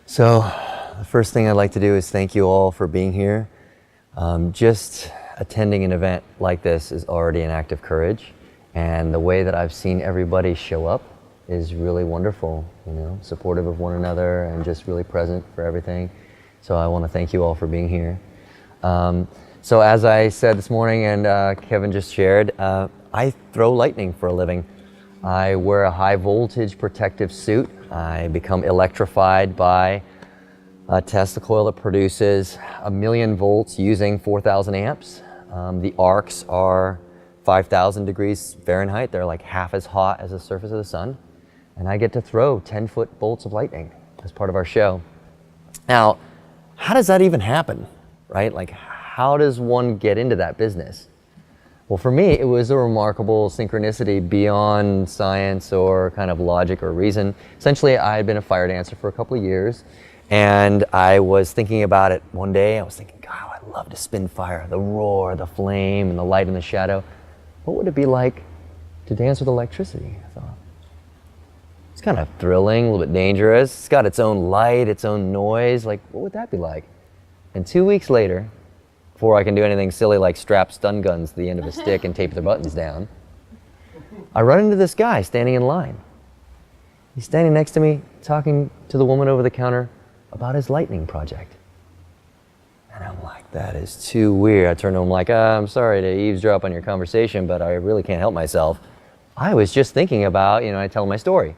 So the first thing I'd like to do is thank you all for being here. Just attending an event like this is already an act of courage, and the way that I've seen everybody show up is really wonderful, supportive of one another and just really present for everything. So I want to thank you all for being here. So as I said this morning and Kevin just shared, I throw lightning for a living. I wear a high voltage protective suit. I become electrified by a Tesla coil that produces 1,000,000 volts using 4,000 amps. The arcs are 5,000 degrees Fahrenheit. They're like half as hot as the surface of the sun. And I get to throw 10-foot bolts of lightning as part of our show. Now, how does that even happen, right? Like, how does one get into that business? Well, for me, it was a remarkable synchronicity beyond science or kind of logic or reason. Essentially, I had been a fire dancer for a couple of years, and I was thinking about it one day. I was thinking, God, I'd love to spin fire, the roar, the flame, and the light and the shadow. What would it be like to dance with electricity? I thought. It's kind of thrilling, a little bit dangerous. It's got its own light, its own noise. Like, what would that be like? And 2 weeks later, before I can do anything silly like strap stun guns to the end of a stick and tape their buttons down, I run into this guy standing in line. He's standing next to me, talking to the woman over the counter about his lightning project. And I'm like, that is too weird. I turn to him like, I'm sorry to eavesdrop on your conversation, but I really can't help myself. I was just thinking about, I tell him my story.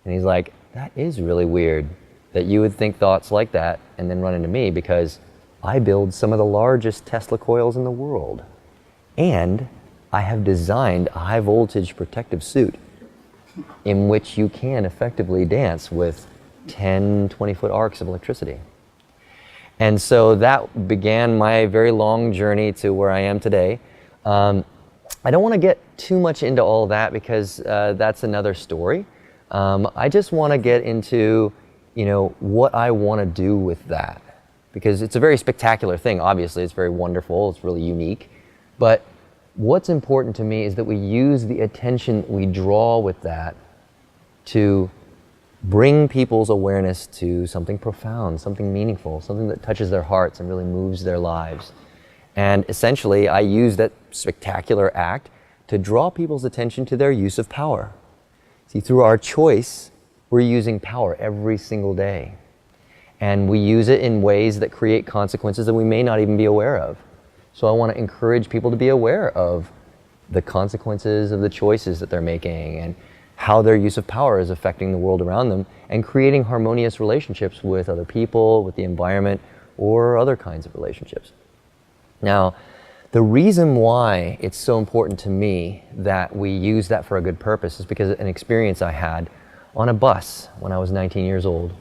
And he's like, that is really weird that you would think thoughts like that and then run into me, because I build some of the largest Tesla coils in the world. And I have designed a high voltage protective suit in which you can effectively dance with 10, 20-foot arcs of electricity. And so that began my very long journey to where I am today. I don't want to get too much into all that because that's another story. I just want to get into, what I want to do with that. Because it's a very spectacular thing, obviously. It's very wonderful, it's really unique. But what's important to me is that we use the attention we draw with that to bring people's awareness to something profound, something meaningful, something that touches their hearts and really moves their lives. And essentially, I use that spectacular act to draw people's attention to their use of power. See, through our choice, we're using power every single day. And we use it in ways that create consequences that we may not even be aware of. So I want to encourage people to be aware of the consequences of the choices that they're making and how their use of power is affecting the world around them and creating harmonious relationships with other people, with the environment, or other kinds of relationships. Now, the reason why it's so important to me that we use that for a good purpose is because of an experience I had on a bus when I was 19 years old.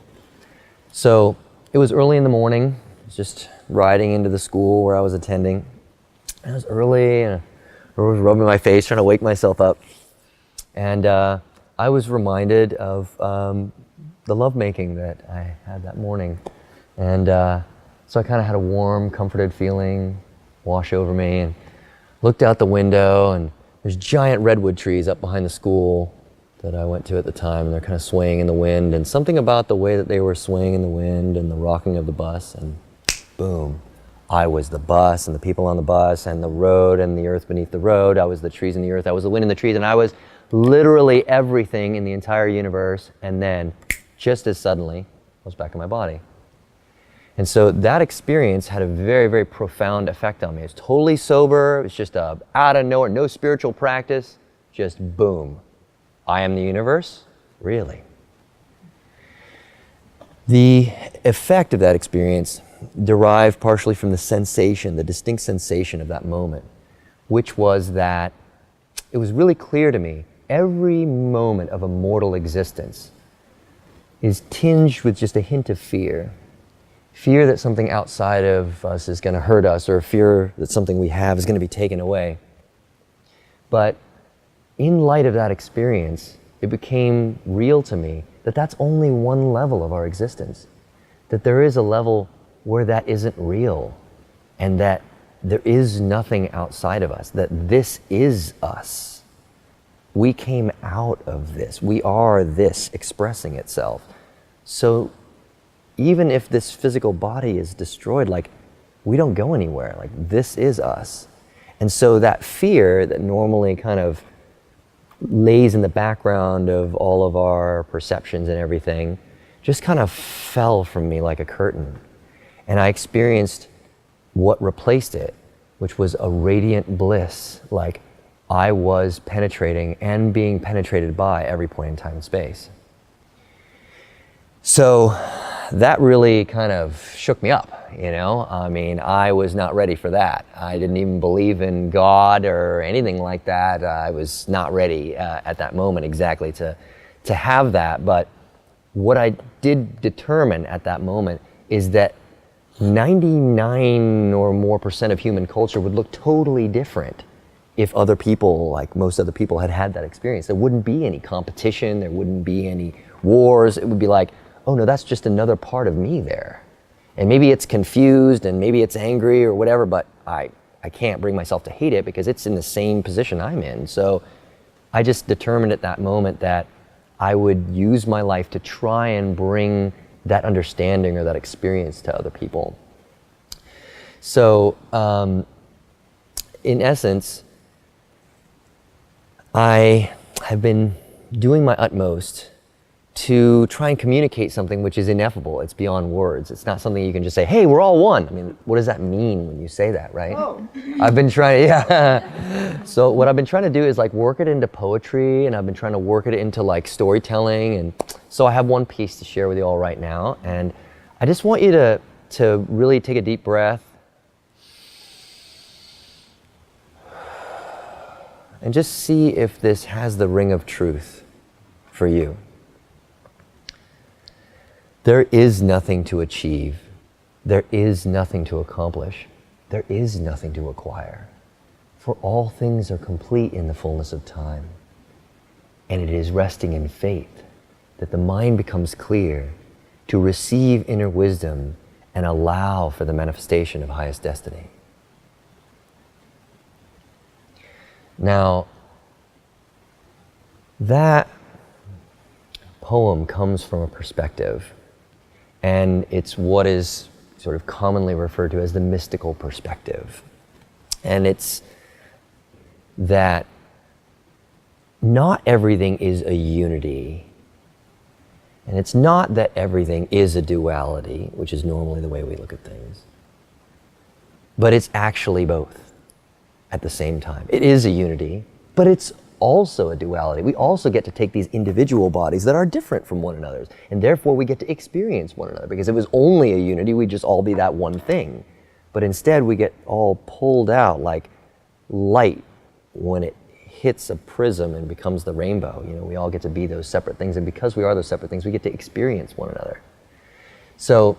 So it was early in the morning. I was just riding into the school where I was attending. And it was early, and I was rubbing my face, trying to wake myself up. And I was reminded of the lovemaking that I had that morning. And so I kind of had a warm, comforted feeling wash over me, and looked out the window, and there's giant redwood trees up behind the school that I went to at the time, and they're kind of swaying in the wind, and something about the way that they were swaying in the wind and the rocking of the bus, and boom, I was the bus and the people on the bus and the road and the earth beneath the road. I was the trees and the earth. I was the wind and the trees, and I was literally everything in the entire universe. And then, just as suddenly, I was back in my body. And so that experience had a very, very profound effect on me. It was totally sober. It was just out of nowhere, no spiritual practice, just boom. I am the universe? Really? The effect of that experience derived partially from the sensation, the distinct sensation of that moment, which was that it was really clear to me every moment of a mortal existence is tinged with just a hint of fear. Fear that something outside of us is going to hurt us, or fear that something we have is going to be taken away. But in light of that experience, it became real to me that that's only one level of our existence. That there is a level where that isn't real, and that there is nothing outside of us, that this is us. We came out of this. We are this expressing itself. So even if this physical body is destroyed, like, we don't go anywhere. Like, this is us. And so that fear that normally kind of lays in the background of all of our perceptions and everything just kind of fell from me like a curtain. And I experienced what replaced it, which was a radiant bliss, like I was penetrating and being penetrated by every point in time and space. So that really kind of shook me up, you know? I mean, I was not ready for that. I didn't even believe in God or anything like that. I was not ready at that moment exactly to have that. But what I did determine at that moment is that 99 or more % of human culture would look totally different if other people, like most other people, had that experience. There wouldn't be any competition, there wouldn't be any wars. It would be like, oh no, that's just another part of me there. And maybe it's confused and maybe it's angry or whatever, but I can't bring myself to hate it because it's in the same position I'm in. So I just determined at that moment that I would use my life to try and bring that understanding or that experience to other people. So in essence, I have been doing my utmost to try and communicate something which is ineffable. It's beyond words. It's not something you can just say, hey, we're all one. I mean, what does that mean when you say that, right? Oh. I've been trying, yeah. So what I've been trying to do is like work it into poetry, and I've been trying to work it into like storytelling. And so I have one piece to share with you all right now. And I just want you to really take a deep breath and just see if this has the ring of truth for you. There is nothing to achieve. There is nothing to accomplish. There is nothing to acquire. For all things are complete in the fullness of time. And it is resting in faith that the mind becomes clear to receive inner wisdom and allow for the manifestation of highest destiny. Now, that poem comes from a perspective, and it's what is sort of commonly referred to as the mystical perspective. And it's that not everything is a unity, and it's not that everything is a duality, which is normally the way we look at things, but it's actually both at the same time. It is a unity, but it's also a duality. We also get to take these individual bodies that are different from one another, and therefore we get to experience one another, because if it was only a unity, we'd just all be that one thing. But instead we get all pulled out like light when it hits a prism and becomes the rainbow. You know, we all get to be those separate things, and because we are those separate things, we get to experience one another. So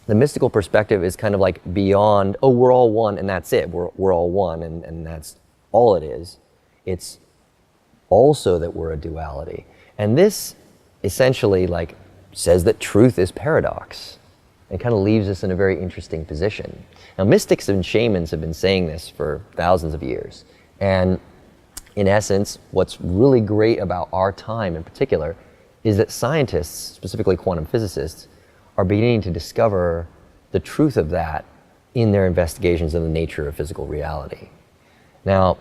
the mystical perspective is kind of like beyond, oh, we're all one and that's it. We're all one and that's all it is. It's also that we're a duality. And this essentially like says that truth is paradox. It kind of leaves us in a very interesting position. Now, mystics and shamans have been saying this for thousands of years. And in essence, what's really great about our time in particular is that scientists, specifically quantum physicists, are beginning to discover the truth of that in their investigations of the nature of physical reality. Now,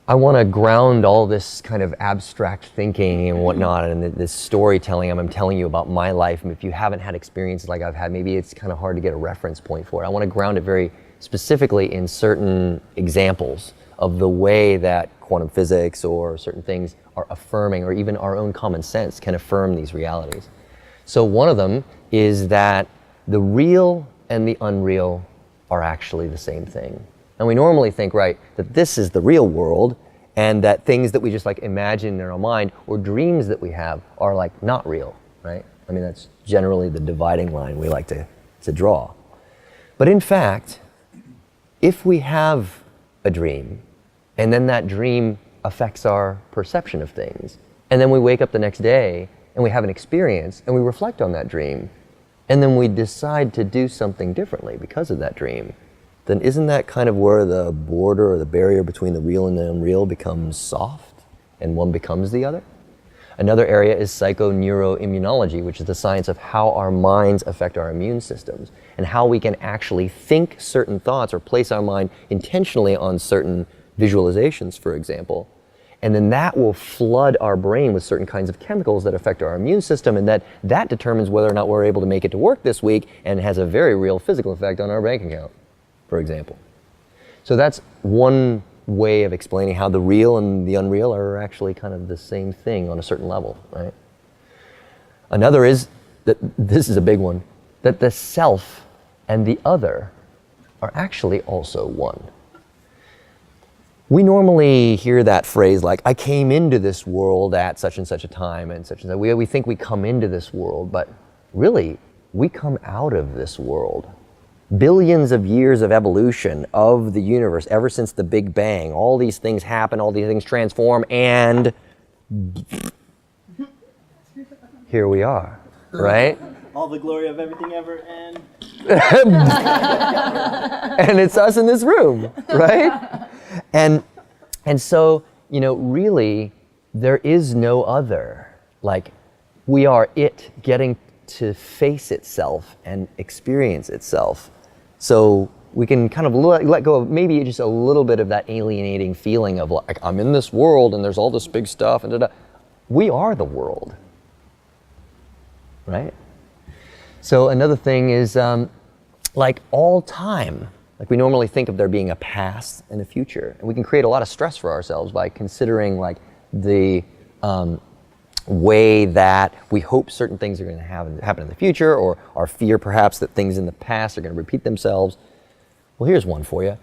I want to ground all this kind of abstract thinking and whatnot, and this storytelling I'm telling you about my life. And if you haven't had experiences like I've had, maybe it's kind of hard to get a reference point for it. I want to ground it very specifically in certain examples of the way that quantum physics or certain things are affirming, or even our own common sense can affirm these realities. So one of them is that the real and the unreal are actually the same thing. And we normally think, right, that this is the real world, and that things that we just like imagine in our mind or dreams that we have are like not real, right? I mean, that's generally the dividing line we like to draw. But in fact, if we have a dream, and then that dream affects our perception of things, and then we wake up the next day and we have an experience and we reflect on that dream, and then we decide to do something differently because of that dream, then isn't that kind of where the border or the barrier between the real and the unreal becomes soft and one becomes the other? Another area is psychoneuroimmunology, which is the science of how our minds affect our immune systems and how we can actually think certain thoughts or place our mind intentionally on certain visualizations, for example. And then that will flood our brain with certain kinds of chemicals that affect our immune system, and that determines whether or not we're able to make it to work this week, and has a very real physical effect on our bank account, for example. So that's one way of explaining how the real and the unreal are actually kind of the same thing on a certain level, right? Another is that, this is a big one, that the self and the other are actually also one. We normally hear that phrase like, I came into this world at such and such a time and such and such. We think we come into this world, but really, we come out of this world. Billions of years of evolution of the universe, ever since the Big Bang, all these things happen, all these things transform, and here we are, right? All the glory of everything ever, and and it's us in this room, right? And so, you know, really, there is no other. Like, we are it getting to face itself and experience itself. So we can kind of let go of maybe just a little bit of that alienating feeling of like, I'm in this world and there's all this big stuff and da-da. We are the world, right? So another thing is like all time. Like, we normally think of there being a past and a future, and we can create a lot of stress for ourselves by considering like the way that we hope certain things are going to happen in the future, or our fear perhaps that things in the past are going to repeat themselves. Well, here's one for you.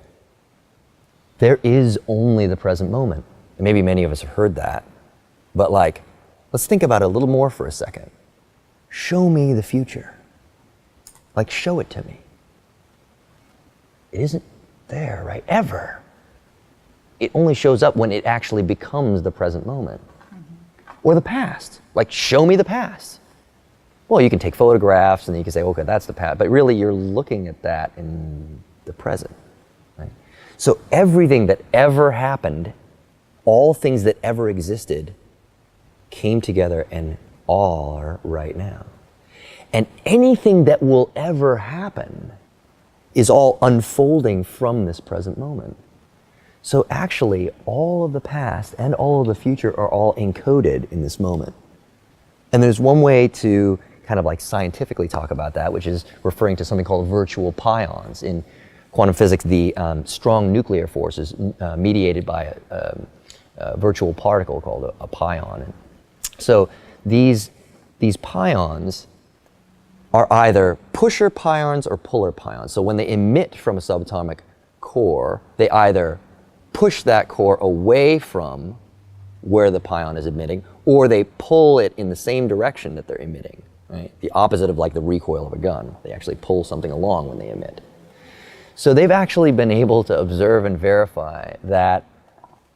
There is only the present moment. And maybe many of us have heard that, but like, let's think about it a little more for a second. Show me the future. Like, show it to me. It isn't there, right? Ever. It only shows up when it actually becomes the present moment. Or the past. Like, show me the past. Well, you can take photographs and you can say, okay, that's the past. But really, you're looking at that in the present. Right? So everything that ever happened, all things that ever existed, came together and are right now. And anything that will ever happen is all unfolding from this present moment. So actually, all of the past and all of the future are all encoded in this moment. And there's one way to kind of like scientifically talk about that, which is referring to something called virtual pions. In quantum physics, the strong nuclear force is mediated by a virtual particle called a pion. And so these pions are either pusher pions or puller pions. So when they emit from a subatomic core, they either push that core away from where the pion is emitting, or they pull it in the same direction that they're emitting, right? The opposite of like the recoil of a gun. They actually pull something along when they emit. So they've actually been able to observe and verify that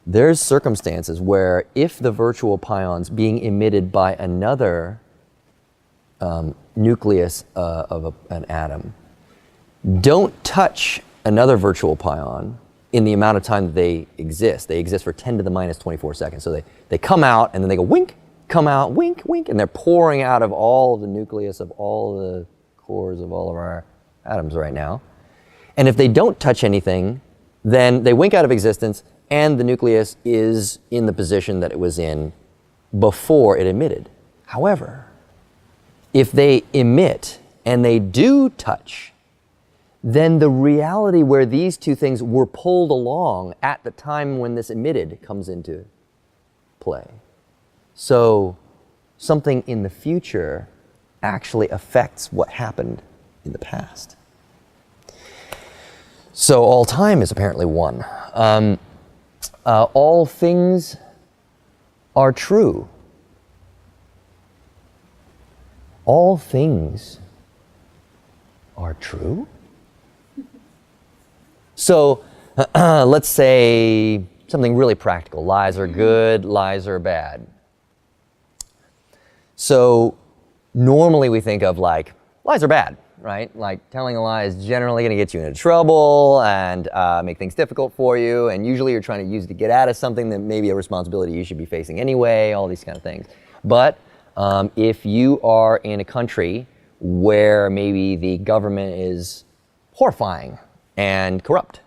there's circumstances where if the virtual pions being emitted by another nucleus of an atom don't touch another virtual pion in the amount of time that they exist. They exist for 10 to the minus 24 seconds. So they come out and then they go wink, come out, wink, wink, and they're pouring out of all of the nucleus of all the cores of all of our atoms right now. And if they don't touch anything, then they wink out of existence and the nucleus is in the position that it was in before it emitted. However, if they emit and they do touch, then the reality where these two things were pulled along at the time when this emitted comes into play. So something in the future actually affects what happened in the past. So all time is apparently one. All things are true. All things are true? So let's say something really practical. Lies are good, lies are bad. So normally we think of like, lies are bad, right? Like telling a lie is generally going to get you into trouble and make things difficult for you. And usually you're trying to use it to get out of something that may be a responsibility you should be facing anyway, all these kind of things. But if you are in a country where maybe the government is horrifying and corrupt,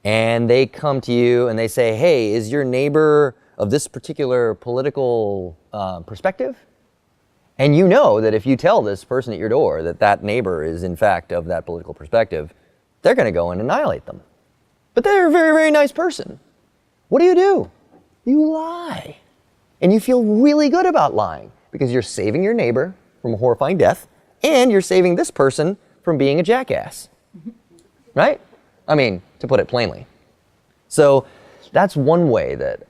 and they come to you and they say, hey, is your neighbor of this particular political perspective? And you know that if you tell this person at your door that that neighbor is in fact of that political perspective, they're going to go and annihilate them. But they're a very, very nice person. What do? You lie. And you feel really good about lying because you're saving your neighbor from a horrifying death and you're saving this person from being a jackass. Right? I mean, to put it plainly. So that's one way that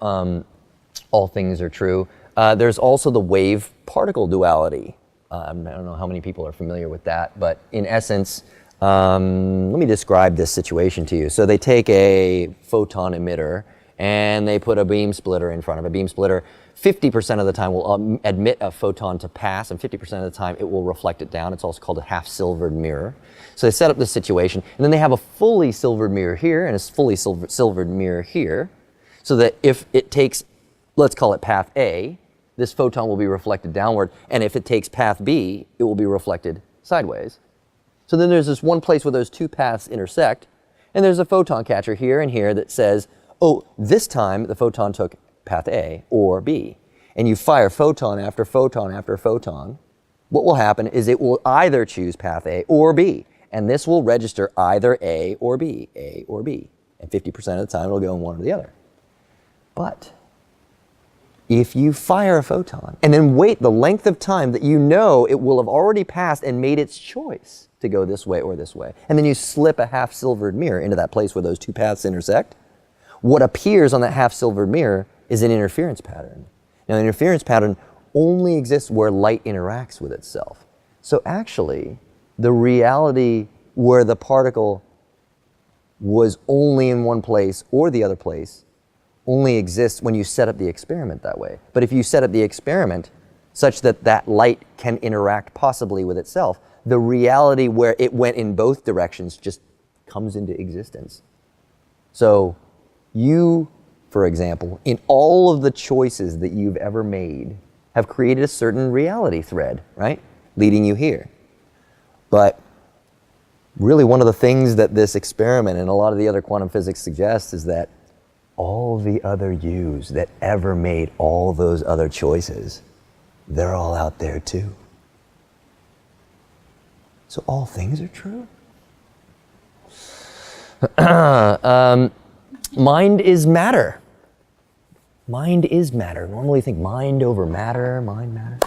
all things are true. There's also the wave-particle duality. I don't know how many people are familiar with that, but in essence, let me describe this situation to you. So they take a photon emitter and they put a beam splitter in front of a beam splitter. 50% of the time will admit a photon to pass, and 50% of the time it will reflect it down. It's also called a half-silvered mirror. So they set up this situation, and then they have a fully silvered mirror here and a fully silvered mirror here, so that if it takes, let's call it path A, this photon will be reflected downward, and if it takes path B, it will be reflected sideways. So then there's this one place where those two paths intersect, and there's a photon catcher here and here that says, oh, this time the photon took path A or B. And you fire photon after photon after photon. What will happen is it will either choose path A or B, and this will register either A or B, A or B. And 50% of the time it'll go in one or the other. But if you fire a photon and then wait the length of time that you know it will have already passed and made its choice to go this way or this way, and then you slip a half-silvered mirror into that place where those two paths intersect, what appears on that half-silvered mirror is an interference pattern. Now, the interference pattern only exists where light interacts with itself. So actually, the reality where the particle was only in one place or the other place only exists when you set up the experiment that way. But if you set up the experiment such that that light can interact possibly with itself, the reality where it went in both directions just comes into existence. So you, for example, in all of the choices that you've ever made, have created a certain reality thread, right? Leading you here. But really one of the things that this experiment and a lot of the other quantum physics suggests is that all the other yous that ever made all those other choices, they're all out there too. So all things are true. Mind is matter. Mind is matter. Normally you think mind over matter, mind matter.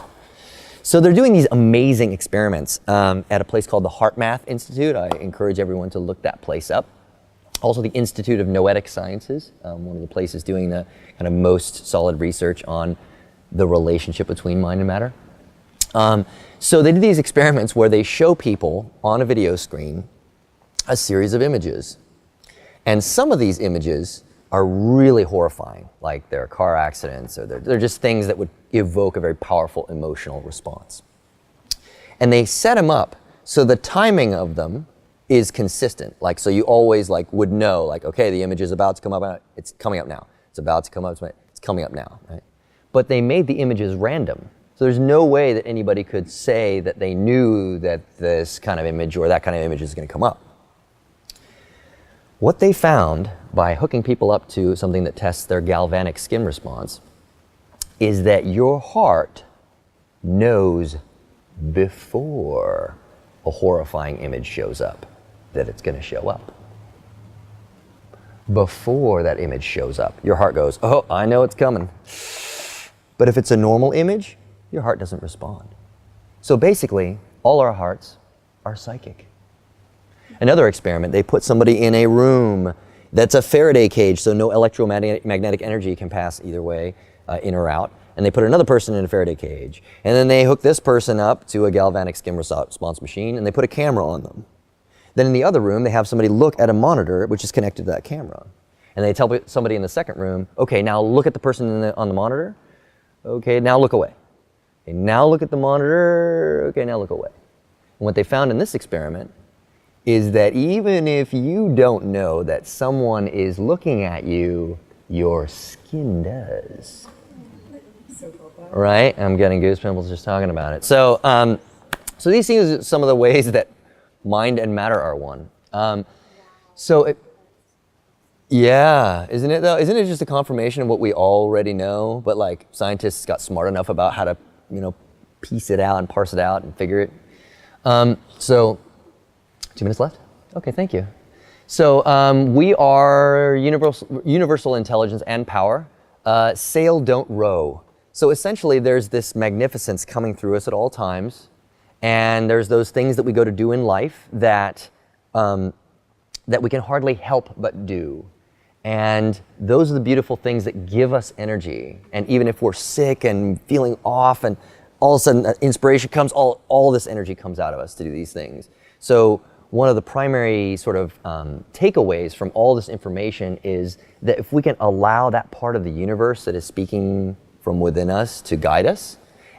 So they're doing these amazing experiments at a place called the HeartMath Institute. I encourage everyone to look that place up. Also the Institute of Noetic Sciences, one of the places doing the kind of most solid research on the relationship between mind and matter. So they did these experiments where they show people on a video screen a series of images. And some of these images are really horrifying, like they're car accidents, or they're just things that would evoke a very powerful emotional response. And they set them up so the timing of them is consistent. Like, so you always would know, okay, the image is about to come up, it's coming up now. It's about to come up, it's coming up now, right? But they made the images random. So there's no way that anybody could say that they knew that this kind of image or that kind of image is going to come up. What they found by hooking people up to something that tests their galvanic skin response is that your heart knows before a horrifying image shows up that it's going to show up. Before that image shows up, your heart goes, oh, I know it's coming. But if it's a normal image, your heart doesn't respond. So basically, all our hearts are psychic. Another experiment, they put somebody in a room that's a Faraday cage, so no electromagnetic energy can pass either way, in or out. And they put another person in a Faraday cage. And then they hook this person up to a galvanic skin response machine, and they put a camera on them. Then in the other room, they have somebody look at a monitor, which is connected to that camera. And they tell somebody in the second room, okay, now look at the person on the monitor. Okay, now look away. Okay, now look at the monitor. Okay, now look away. And what they found in this experiment is that even if you don't know that someone is looking at you, your skin does. Right? I'm getting goosebumps just talking about it. So, so these things are some of the ways that mind and matter are one. Yeah, isn't it though? Isn't it just a confirmation of what we already know? But like scientists got smart enough about how to, piece it out and parse it out and figure it. So, 2 minutes left? Okay, thank you. So we are universal intelligence and power. Sail, don't row. So essentially there's this magnificence coming through us at all times. And there's those things that we go to do in life that we can hardly help but do. And those are the beautiful things that give us energy. And even if we're sick and feeling off and all of a sudden inspiration comes, all this energy comes out of us to do these things. So one of the primary sort of takeaways from all this information is that if we can allow that part of the universe that is speaking from within us to guide us,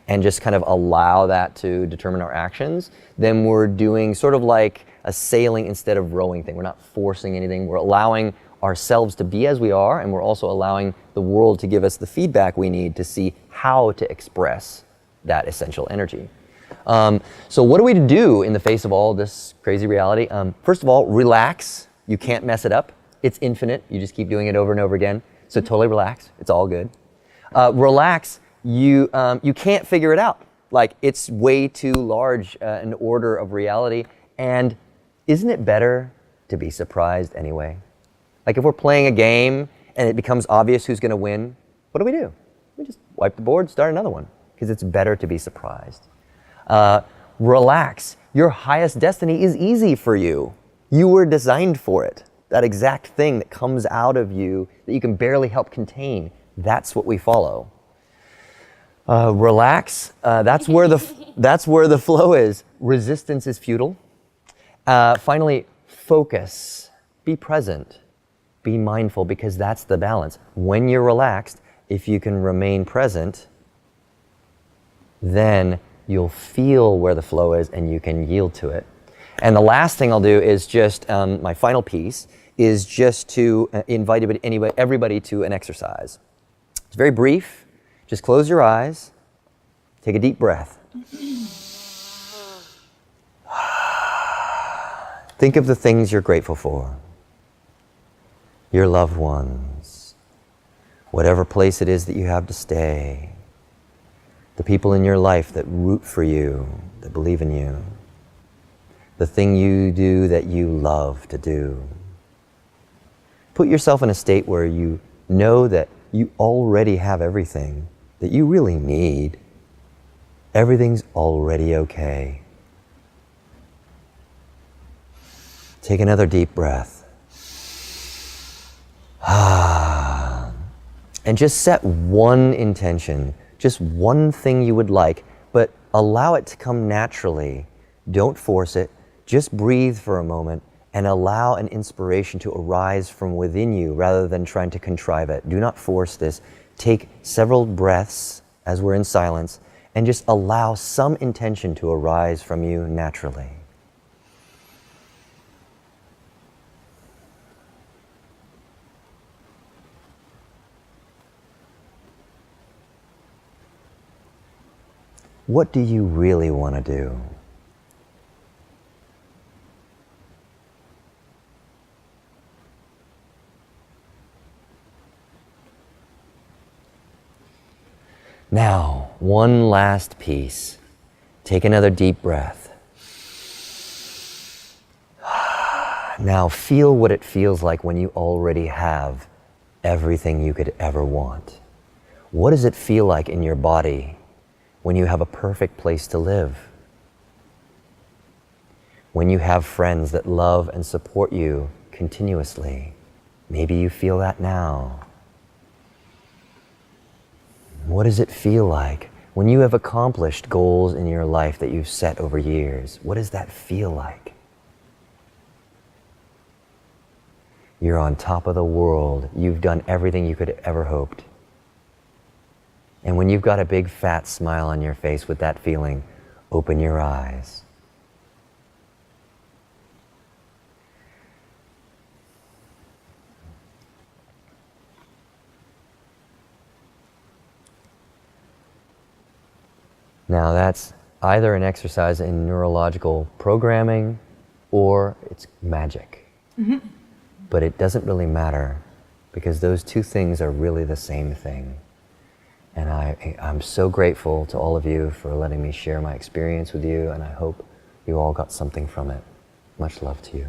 and just kind of allow that to determine our actions, then we're doing sort of like a sailing instead of rowing thing. We're not forcing anything. We're allowing ourselves to be as we are, and we're also allowing the world to give us the feedback we need to see how to express that essential energy. So what are we to do in the face of all this crazy reality? First of all, relax. You can't mess it up. It's infinite. You just keep doing it over and over again. So totally relax. It's all good. Relax. You can't figure it out. Like, it's way too large an order of reality. And isn't it better to be surprised anyway? Like, if we're playing a game and it becomes obvious who's going to win, what do? We just wipe the board, start another one, because it's better to be surprised. Relax. Your highest destiny is easy for you. You were designed for it. That exact thing that comes out of you that you can barely help contain, that's what we follow. Relax. That's where the flow is. Resistance is futile. Finally, focus. Be present. Be mindful, because that's the balance. When you're relaxed, if you can remain present, then you'll feel where the flow is and you can yield to it. And the last thing I'll do is just, my final piece, is just to invite everybody to an exercise. It's very brief. Just close your eyes, take a deep breath. Think of the things you're grateful for. Your loved ones, whatever place it is that you have to stay, the people in your life that root for you, that believe in you, the thing you do that you love to do. Put yourself in a state where you know that you already have everything that you really need. Everything's already okay. Take another deep breath. And just set one intention, just one thing you would like, but allow it to come naturally. Don't force it. Just breathe for a moment and allow an inspiration to arise from within you rather than trying to contrive it. Do not force this. Take several breaths as we're in silence and just allow some intention to arise from you naturally. What do you really want to do? Now, one last piece. Take another deep breath. Now feel what it feels like when you already have everything you could ever want. What does it feel like in your body when you have a perfect place to live? When you have friends that love and support you continuously? Maybe you feel that now. What does it feel like when you have accomplished goals in your life that you've set over years? What does that feel like? You're on top of the world. You've done everything you could ever hoped. And when you've got a big fat smile on your face with that feeling, open your eyes. Now that's either an exercise in neurological programming or it's magic. But it doesn't really matter because those two things are really the same thing. And I'm so grateful to all of you for letting me share my experience with you, and I hope you all got something from it. Much love to you.